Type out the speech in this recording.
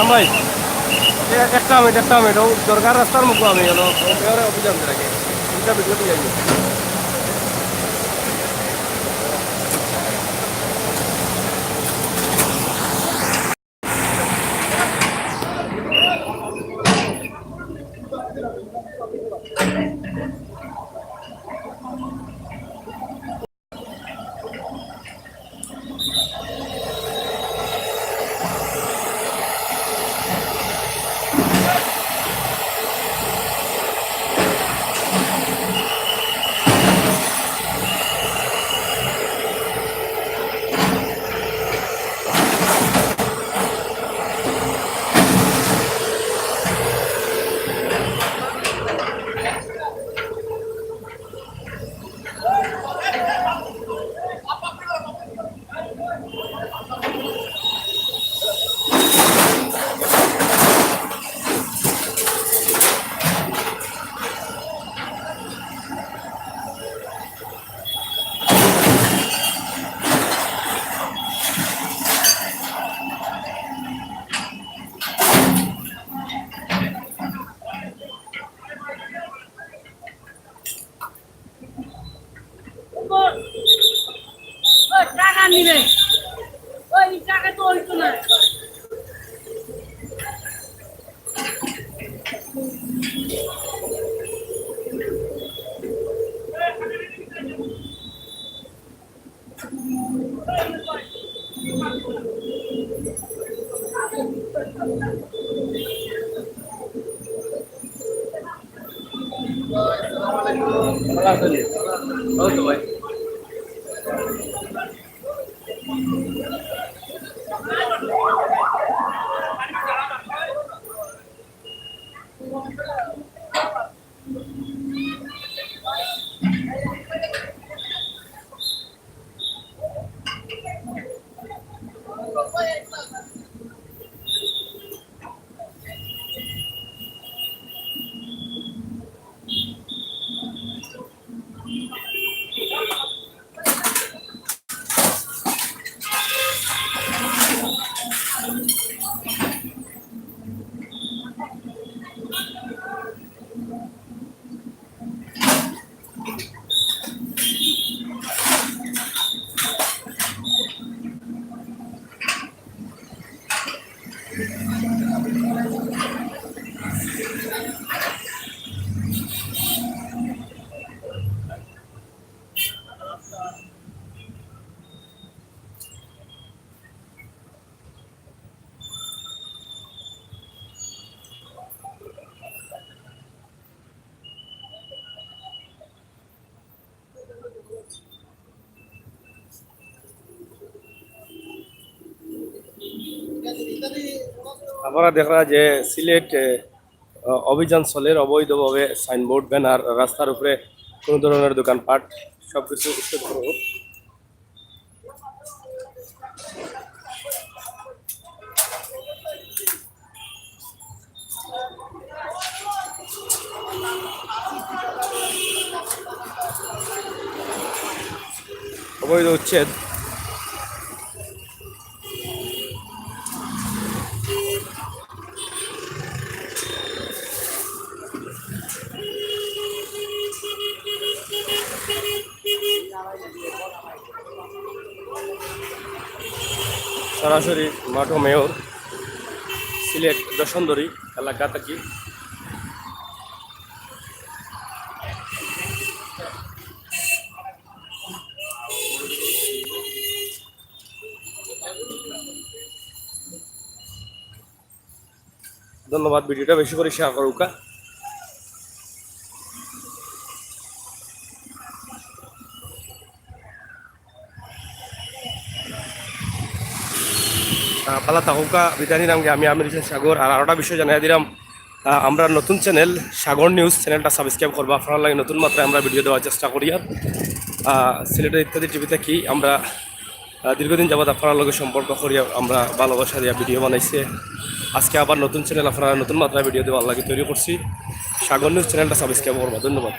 ভাই একটা মিনিট দরকার রাস্তার মুখ আমি হলো অভিযান রাখি ভিডিও দিয়ে যাই টাকা নিবে ওই টাকা তো হইতো না ভাই আমরা দেখা যে সিলেট অভিযান চলের অবৈধভাবে সাইনবোর্ড ব্যানার রাস্তার উপরে কোনো ধরনের দোকানপাট সবকিছু উচ্ছেদ করব অবৈধ উচ্ছেদ সরাসরি মাঠো মেয়র সিলেট দশন্দরী এলাকা থেকে ধন্যবাদ ভিডিওটা বেশি করে শেয়ার করুকা পালা তাহুকা বিদায় নিলাম আমি আমির হোসেন সাগর আর আরেকটা বিষয় জানাই দিলাম আমরা নতুন চ্যানেল সাগর নিউজ চ্যানেলটা সাবস্ক্রাইব করবা আপনার লাগে নতুন মাত্রায় আমরা ভিডিও দেওয়ার চেষ্টা করি আর সিলেটের ইত্যাদি টিভিতে কি আমরা দীর্ঘদিন যাবৎ আপনার লগে সম্পর্ক করি আমরা ভালোবাসা দিয়া ভিডিও বানাইছে আজকে আবার নতুন চ্যানেল আপনারা নতুন মাত্রায় ভিডিও দেওয়ার লাগে তৈরি করছি সাগর নিউজ চ্যানেলটা সাবস্ক্রাইব করবা ধন্যবাদ